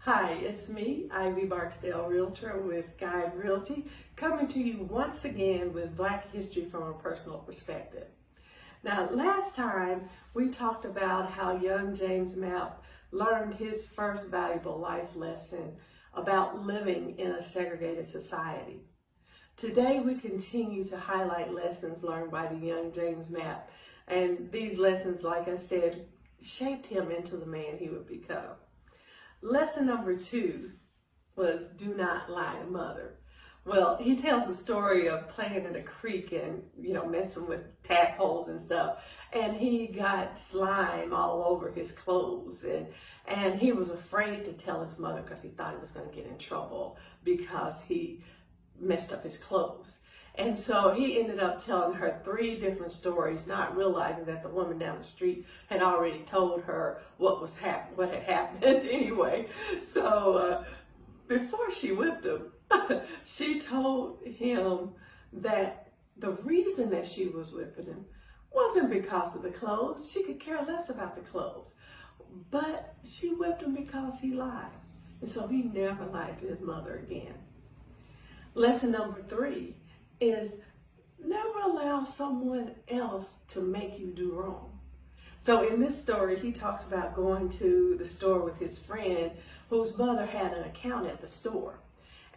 Hi, it's me, Ivy Barksdale Realtor with Guide Realty, coming to you once again with Black history from a personal perspective. Now, last time we talked about how young James Mapp learned his first valuable life lesson about living in a segregated society. Today we continue to highlight lessons learned by the young James Mapp, and these lessons, like I said, shaped him into the man he would become. Lesson number 2 was do not lie to mother. Well, he tells the story of playing in a creek and, messing with tadpoles and stuff. And he got slime all over his clothes. And he was afraid to tell his mother because he thought he was going to get in trouble because he messed up his clothes. And so he ended up telling her 3 different stories, not realizing that the woman down the street had already told her what had happened anyway. So before she whipped him, she told him that the reason that she was whipping him wasn't because of the clothes. She could care less about the clothes. But she whipped him because he lied. And so he never lied to his mother again. Lesson number 3 is never allow someone else to make you do wrong. So in this story, he talks about going to the store with his friend whose mother had an account at the store.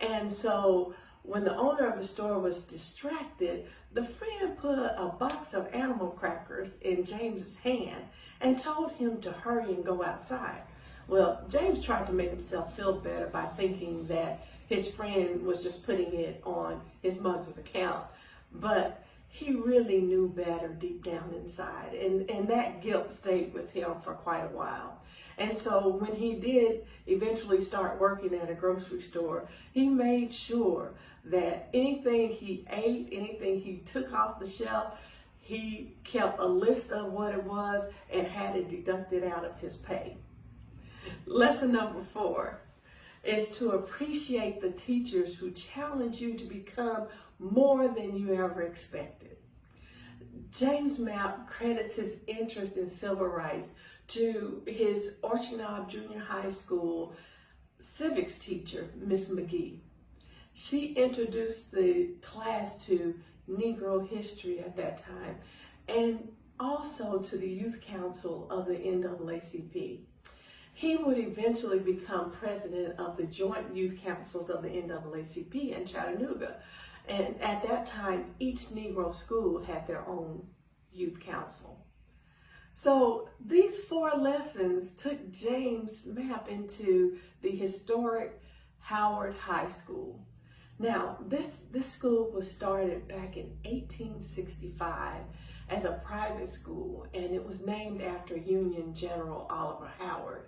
And so when the owner of the store was distracted, the friend put a box of animal crackers in James's hand and told him to hurry and go outside. Well, James tried to make himself feel better by thinking that his friend was just putting it on his mother's account, but he really knew better deep down inside, and that guilt stayed with him for quite a while. And so when he did eventually start working at a grocery store, he made sure that anything he ate, anything he took off the shelf, he kept a list of what it was and had it deducted out of his pay. Lesson number 4 is to appreciate the teachers who challenge you to become more than you ever expected. James Mapp credits his interest in civil rights to his Orchard Junior High School civics teacher, Miss McGee. She introduced the class to Negro history at that time and also to the Youth Council of the NAACP. He would eventually become president of the Joint Youth Councils of the NAACP in Chattanooga. And at that time, each Negro school had their own youth council. So these 4 lessons took James Mapp into the historic Howard High School. Now, this school was started back in 1865 as a private school, and it was named after Union General Oliver Howard.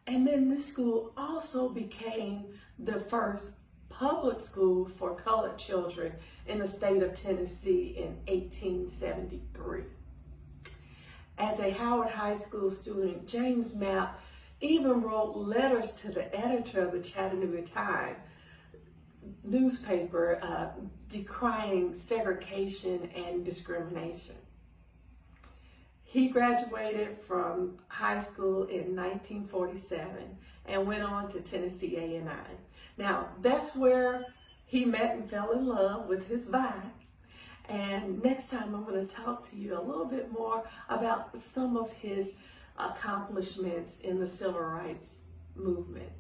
And then this school also became the first public school for colored children in the state of Tennessee in 1873. As a Howard High School student, James Mapp even wrote letters to the editor of the Chattanooga Times newspaper decrying segregation and discrimination. He graduated from high school in 1947 and went on to Tennessee A&I. Now, that's where he met and fell in love with his wife. And next time I'm going to talk to you a little bit more about some of his accomplishments in the civil rights movement.